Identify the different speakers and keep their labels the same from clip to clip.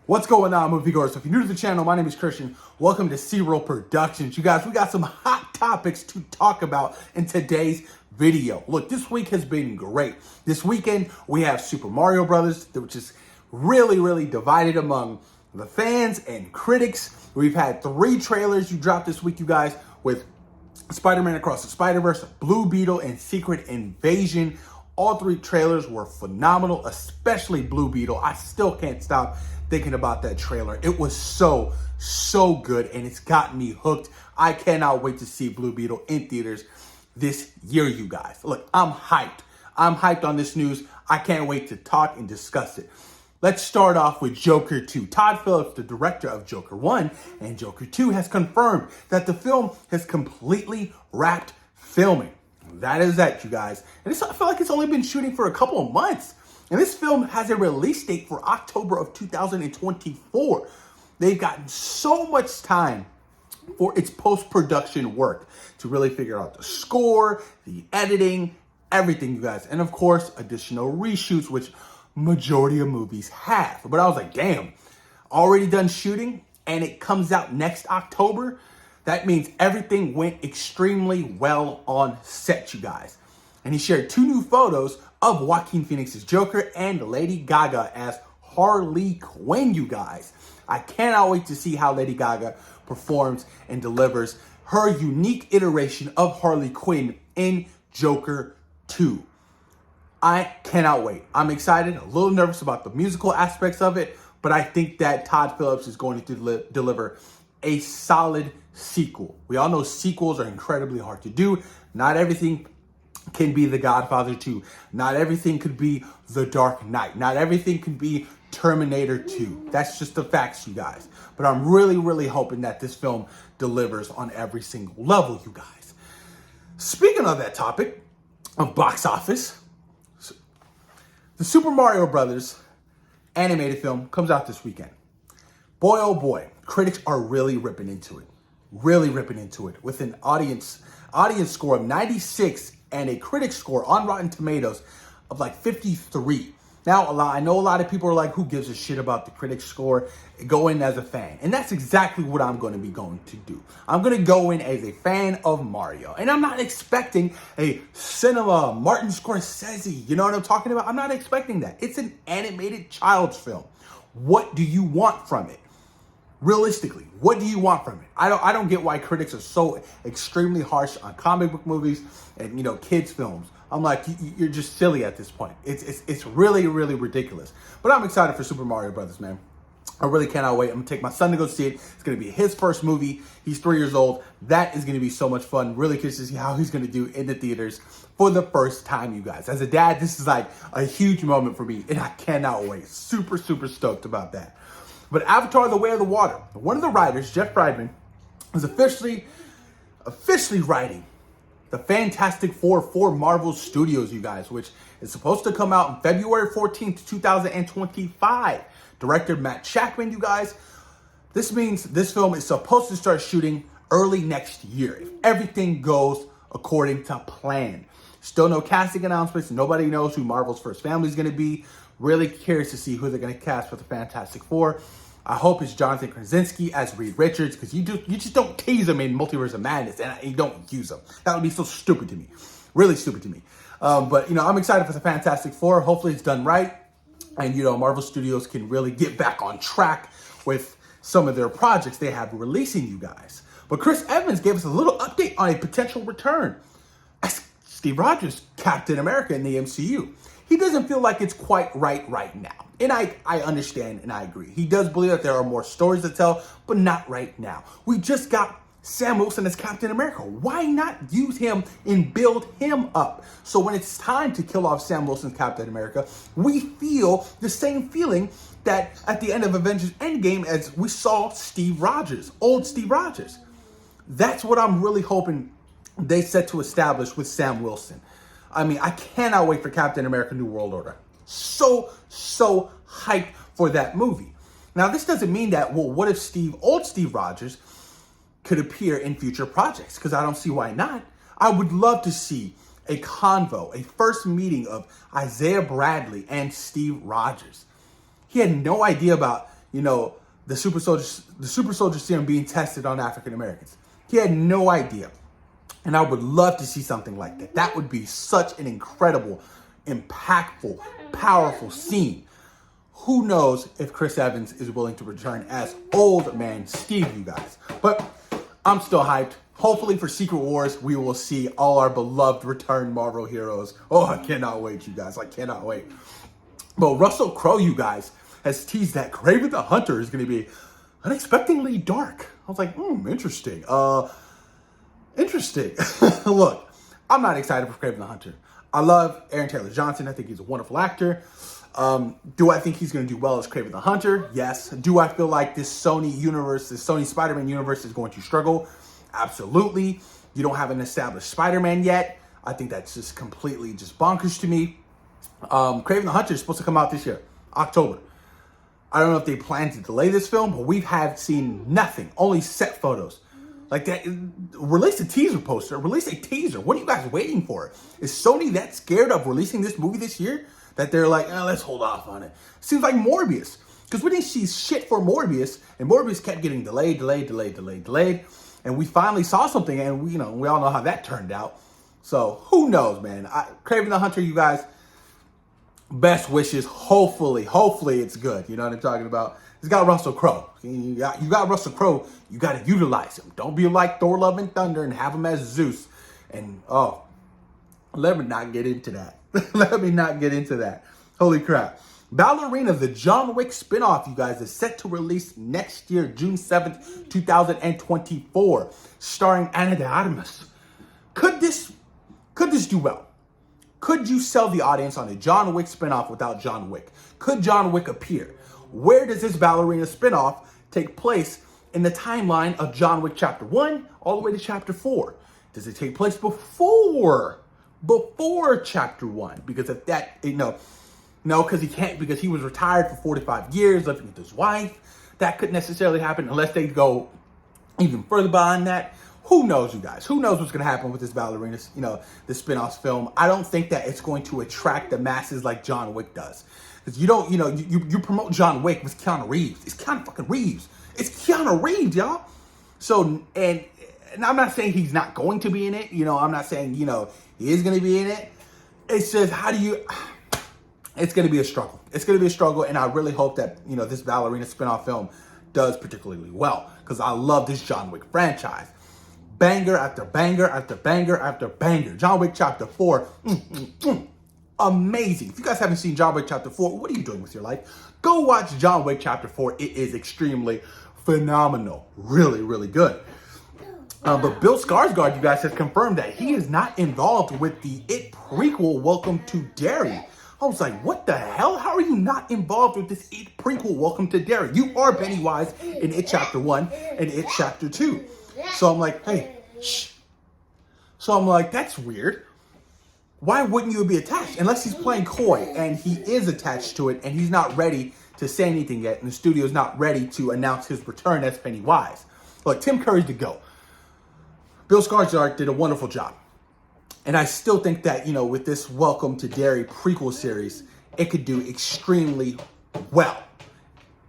Speaker 1: What's going on, moviegoers? So if you're new to the channel, my name is Christian. Welcome to C-Roll Productions. You guys, we got some hot topics to talk about in today's video. Look, this week has been great. This weekend, we have Super Mario Brothers, which is really divided among the fans and critics. We've had 3 trailers you dropped this week, you guys, with Spider-Man Across the Spider-Verse, Blue Beetle, and Secret Invasion. All 3 trailers were phenomenal, especially Blue Beetle. I still can't stop thinking about that trailer. It was so good, and it's gotten me hooked. I cannot wait to see Blue Beetle in theaters this year, you guys. Look, I'm hyped. I'm hyped on this news. I can't wait to talk and discuss it. Let's start off with Joker 2. Todd Phillips, the director of Joker 1 and Joker 2, has confirmed that the film has completely wrapped filming. That is that, you guys. And I feel like it's only been shooting for a couple of months. And this film has a release date for October of 2024. They've gotten so much time for its post-production work to really figure out the score, the editing, everything, you guys. And of course, additional reshoots, which majority of movies have. But I was like, damn, already done shooting and it comes out next October? That means everything went extremely well on set, you guys. And he shared 2 new photos of Joaquin Phoenix's Joker and Lady Gaga as Harley Quinn, you guys. I cannot wait to see how Lady Gaga performs and delivers her unique iteration of Harley Quinn in Joker 2. I cannot wait. I'm excited, a little nervous about the musical aspects of it, but I think that Todd Phillips is going to deliver a solid sequel. We all know sequels are incredibly hard to do. Not everything can be The Godfather 2. Not everything could be The Dark Knight. Not everything could be Terminator 2. That's just the facts, you guys. But I'm really hoping that this film delivers on every single level, you guys. Speaking of that topic of box office, the Super Mario Brothers animated film comes out this weekend. Boy, oh boy, critics are really ripping into it. Really ripping into it with an audience score of 96 and a critic score on Rotten Tomatoes of like 53. Now, I know a lot of people are like, who gives a shit about the critic score? Go in as a fan. And that's exactly what I'm going to be going to do. I'm going to go in as a fan of Mario. And I'm not expecting a cinema Martin Scorsese. You know what I'm talking about? I'm not expecting that. It's an animated child's film. What do you want from it? Realistically, what do you want from it? I don't get why critics are so extremely harsh on comic book movies and, you know, kids films. I'm like, you're just silly at this point. It's really ridiculous. But I'm excited for Super Mario Brothers, man. I really cannot wait. I'm gonna take my son to go see it. It's gonna be his first movie. He's 3 years old. That is gonna be so much fun. Really curious to see how he's gonna do in the theaters for the first time, you guys. As a dad, this is like a huge moment for me, and I cannot wait. Super stoked about that. But Avatar: The Way of the Water, one of the writers, Jeff Friedman, is officially writing the Fantastic Four for Marvel Studios, you guys, which is supposed to come out on February 14th, 2025. Director Matt Shakman, you guys. This means this film is supposed to start shooting early next year if everything goes according to plan. Still no casting announcements. Nobody knows who Marvel's first family is going to be. Really curious to see who they're going to cast for the Fantastic Four. I hope it's Jonathan Krasinski as Reed Richards, because you just don't tease him in Multiverse of Madness and you don't use him. That would be so stupid to me. Really stupid to me. But, you know, I'm excited for the Fantastic Four. Hopefully it's done right. And, you know, Marvel Studios can really get back on track with some of their projects they have releasing, you guys. But Chris Evans gave us a little update on a potential return as Steve Rogers, Captain America in the MCU. He doesn't feel like it's quite right now. And I understand and I agree. He does believe that there are more stories to tell, but not right now. We just got Sam Wilson as Captain America. Why not use him and build him up? So when it's time to kill off Sam Wilson's Captain America, we feel the same feeling that at the end of Avengers Endgame as we saw Steve Rogers, old Steve Rogers. That's what I'm really hoping they set to establish with Sam Wilson. I mean, I cannot wait for Captain America New World Order. So hyped for that movie. Now, this doesn't mean that, well, what if old Steve Rogers could appear in future projects? Because I don't see why not. I would love to see a convo, a first meeting of Isaiah Bradley and Steve Rogers. He had no idea about the super soldier serum being tested on African Americans. He had no idea. And I would love to see something like that. That would be such an incredible, impactful, powerful scene. Who knows if Chris Evans is willing to return as Old Man Steve, you guys. But I'm still hyped. Hopefully for Secret Wars, we will see all our beloved return Marvel heroes. Oh, I cannot wait, you guys. I cannot wait. But Russell Crowe, you guys, has teased that Kraven the Hunter is going to be unexpectedly dark. I was like, interesting. Interesting. Look, I'm not excited for Kraven the Hunter. I love Aaron Taylor Johnson. I think he's a wonderful actor. Do I think he's going to do well as Kraven the Hunter? Yes. Do I feel like this Sony universe, this Sony Spider-Man universe is going to struggle? Absolutely. You don't have an established Spider-Man yet. I think that's just completely just bonkers to me. Kraven the Hunter is supposed to come out this year, October. I don't know if they plan to delay this film, but we have seen nothing, only set photos. Like that, release a teaser poster, release a teaser. What are you guys waiting for? Is Sony that scared of releasing this movie this year that they're like, let's hold off on it? Seems like Morbius, because we didn't see shit for Morbius, and Morbius kept getting delayed. And we finally saw something, and we all know how that turned out. So who knows, man? Kraven the Hunter, you guys, best wishes. Hopefully it's good. You know what I'm talking about? It's got Russell Crowe. You got Russell Crowe. You got to utilize him. Don't be like Thor: Love and Thunder and have him as Zeus. And let me not get into that. Let me not get into that. Holy crap. Ballerina, the John Wick spinoff, you guys, is set to release next year, June 7th, 2024, starring Ana de Armas. Could this do well? Could you sell the audience on a John Wick spinoff without John Wick? Could John Wick appear? Where does this Ballerina spinoff take place in the timeline of John Wick Chapter 1 all the way to Chapter 4? Does it take place before Chapter 1? Because if that, no, because he can't, because he was retired for 45 years, living with his wife. That couldn't necessarily happen unless they go even further beyond that. Who knows, you guys? Who knows what's going to happen with this Ballerina, the spin-off film? I don't think that it's going to attract the masses like John Wick does. Because you promote John Wick with Keanu Reeves. It's Keanu fucking Reeves. It's Keanu Reeves, y'all. So, and I'm not saying he's not going to be in it. I'm not saying, he is going to be in it. It's just, it's going to be a struggle. It's going to be a struggle, and I really hope that, this Ballerina spinoff film does particularly well, because I love this John Wick franchise. Banger after banger after banger after banger. John Wick Chapter 4, amazing. If you guys haven't seen John Wick Chapter 4, what are you doing with your life? Go watch John Wick Chapter 4. It is extremely phenomenal. Really, really good. But Bill Skarsgård, you guys, has confirmed that he is not involved with the It prequel, Welcome to Derry. I was like, what the hell? How are you not involved with this It prequel, Welcome to Derry? You are Pennywise in It Chapter 1 and It Chapter 2. So I'm like, hey, shh. So I'm like, that's weird. Why wouldn't you be attached? Unless he's playing coy, and he is attached to it, and he's not ready to say anything yet, and the studio's not ready to announce his return as Pennywise. Look, Tim Curry's the GOAT. Bill Skarsgård did a wonderful job. And I still think that, with this Welcome to Derry prequel series, it could do extremely well.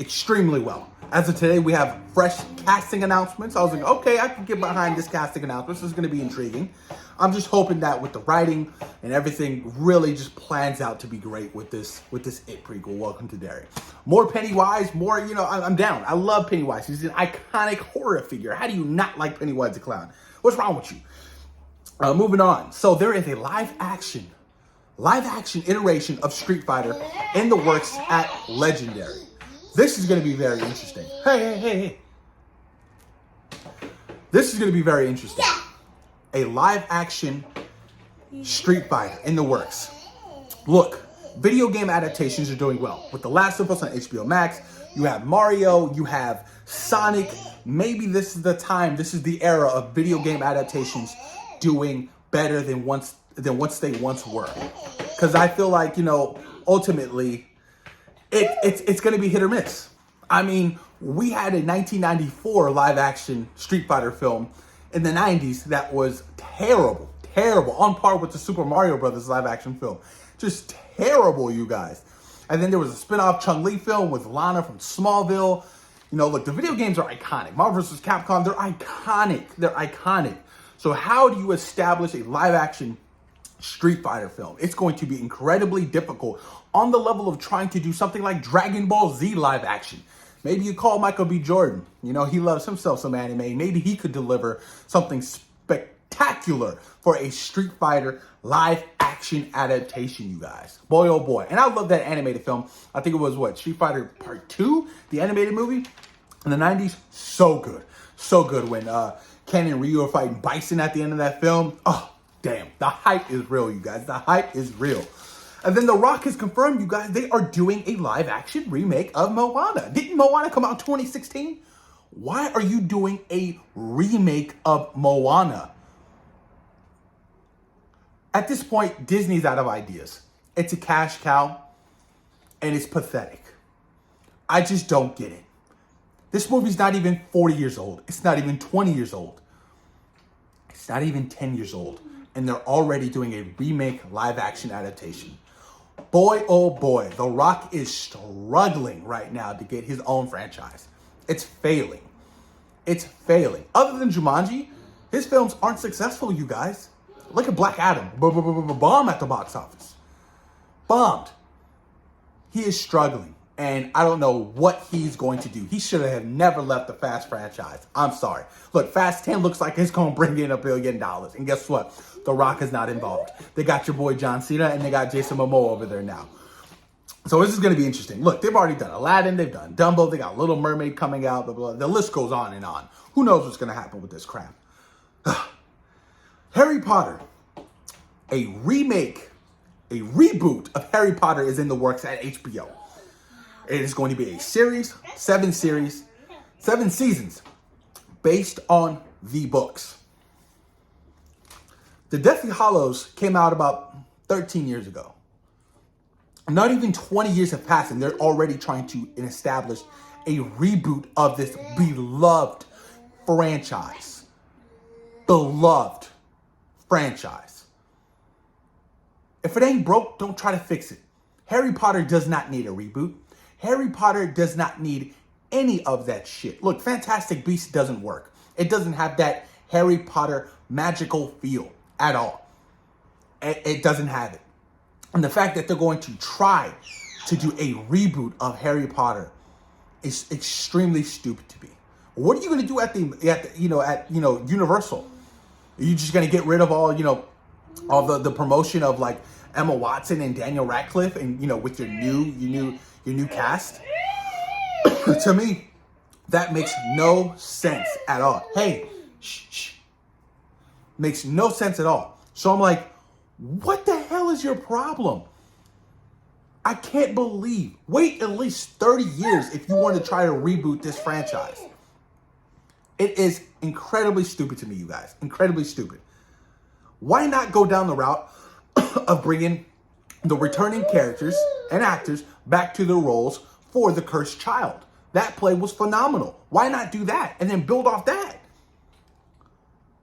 Speaker 1: Extremely well. As of today, we have fresh casting announcements. I was like, okay, I can get behind this casting announcement. This is going to be intriguing. I'm just hoping that with the writing and everything really just plans out to be great with this It prequel, Welcome to Derry. More Pennywise, more, I'm down. I love Pennywise. He's an iconic horror figure. How do you not like Pennywise the Clown? What's wrong with you? Moving on. So there is a live action iteration of Street Fighter in the works at Legendary. This is going to be very interesting. Hey. This is going to be very interesting. A live action Street Fighter in the works. Look, video game adaptations are doing well. With The Last of Us on HBO Max, you have Mario, you have Sonic. Maybe this is the time, this is the era of video game adaptations doing better than they once were. Because I feel like, ultimately, it's going to be hit or miss. I mean, we had a 1994 live action Street Fighter film in the 90s that was terrible, on par with the Super Mario Brothers live action film. Just terrible, you guys. And then there was a spin-off Chun-Li film with Lana from Smallville. You know, look, the video games are iconic. Marvel vs. Capcom, they're iconic. They're iconic. So how do you establish a live-action Street Fighter film? It's going to be incredibly difficult on the level of trying to do something like Dragon Ball Z live action. Maybe you call Michael B. Jordan. You know, he loves himself some anime. Maybe he could deliver something spectacular for a Street Fighter live action adaptation, you guys. Boy, oh boy. And I love that animated film. I think it was, Street Fighter Part 2, the animated movie in the 90s. So good. So good when Ken and Ryu are fighting Bison at the end of that film. Oh, damn. The hype is real, you guys. The hype is real. And then The Rock has confirmed, you guys, they are doing a live-action remake of Moana. Didn't Moana come out in 2016? Why are you doing a remake of Moana? At this point, Disney's out of ideas. It's a cash cow, and it's pathetic. I just don't get it. This movie's not even 40 years old. It's not even 20 years old. It's not even 10 years old. And they're already doing a remake live-action adaptation. Boy, oh boy, The Rock is struggling right now to get his own franchise. It's failing. It's failing. Other than Jumanji, his films aren't successful, you guys. Look at Black Adam. Bomb at the box office. Bombed. He is struggling. And I don't know what he's going to do. He should have never left the Fast franchise. I'm sorry. Look, Fast 10 looks like it's going to bring in $1 billion. And guess what? The Rock is not involved. They got your boy John Cena and they got Jason Momoa over there now. So this is going to be interesting. Look, they've already done Aladdin. They've done Dumbo. They got Little Mermaid coming out. Blah, blah, blah. The list goes on and on. Who knows what's going to happen with this crap? Harry Potter. A remake, a reboot of Harry Potter is in the works at HBO. It is going to be a series, 7 seasons, based on the books. The Deathly Hallows came out about 13 years ago. Not even 20 years have passed, and they're already trying to establish a reboot of this beloved franchise. Beloved franchise. If it ain't broke, don't try to fix it. Harry Potter does not need a reboot. Harry Potter does not need any of that shit. Look, Fantastic Beasts doesn't work. It doesn't have that Harry Potter magical feel at all. It doesn't have it. And the fact that they're going to try to do a reboot of Harry Potter is extremely stupid to me. What are you going to do at Universal? Are you just going to get rid of all the promotion of like Emma Watson and Daniel Radcliffe and with your new cast? To me, that makes no sense at all. Hey, shh. Makes no sense at all. So I'm like, what the hell is your problem? I can't believe. Wait at least 30 years if you want to try to reboot this franchise. It is incredibly stupid to me, you guys. Incredibly stupid. Why not go down the route of bringing the returning characters and actors back to their roles for The Cursed Child? That play was phenomenal. Why not do that and then build off that?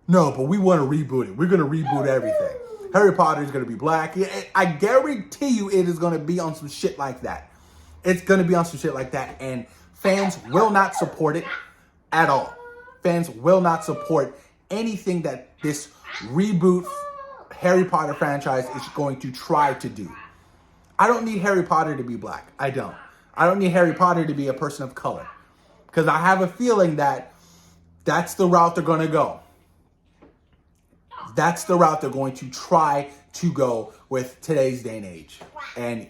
Speaker 1: No, but we want to reboot it. We're going to reboot everything. Harry Potter is going to be black. I guarantee you it is going to be on some shit like that. It's going to be on some shit like that. And fans will not support it at all. Fans will not support anything that this reboot Harry Potter franchise is going to try to do. I don't need Harry Potter to be black. I don't. I don't need Harry Potter to be a person of color. Because I have a feeling that that's the route they're going to go. That's the route they're going to try to go with today's day and age. And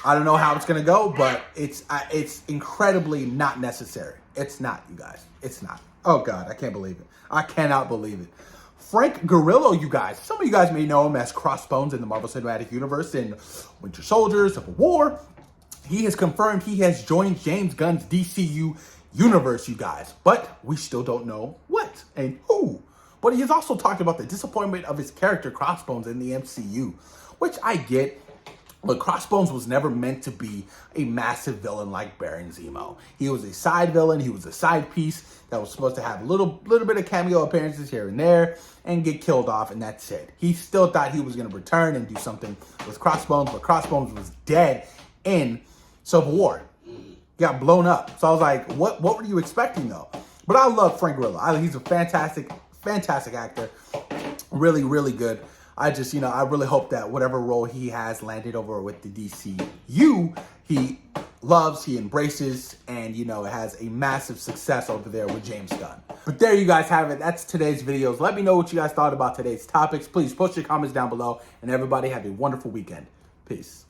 Speaker 1: I don't know how it's going to go, but it's incredibly not necessary. It's not, you guys. It's not. Oh, God, I can't believe it. I cannot believe it. Frank Grillo, you guys. Some of you guys may know him as Crossbones in the Marvel Cinematic Universe in Winter Soldier, Civil War. He has confirmed he has joined James Gunn's DCU universe, you guys. But we still don't know what and who. But he has also talked about the disappointment of his character Crossbones in the MCU, which I get. But Crossbones was never meant to be a massive villain like Baron Zemo. He was a side villain. He was a side piece that was supposed to have a little bit of cameo appearances here and there and get killed off, and that's it. He still thought he was going to return and do something with Crossbones, but Crossbones was dead in Civil War. Got blown up. So I was like, what were you expecting though? But I love Frank Grillo. He's a fantastic actor. Really, really good. I just, I really hope that whatever role he has landed over with the DCU, he loves, he embraces, and, it has a massive success over there with James Gunn. But there you guys have it. That's today's videos. Let me know what you guys thought about today's topics. Please post your comments down below, and everybody have a wonderful weekend. Peace.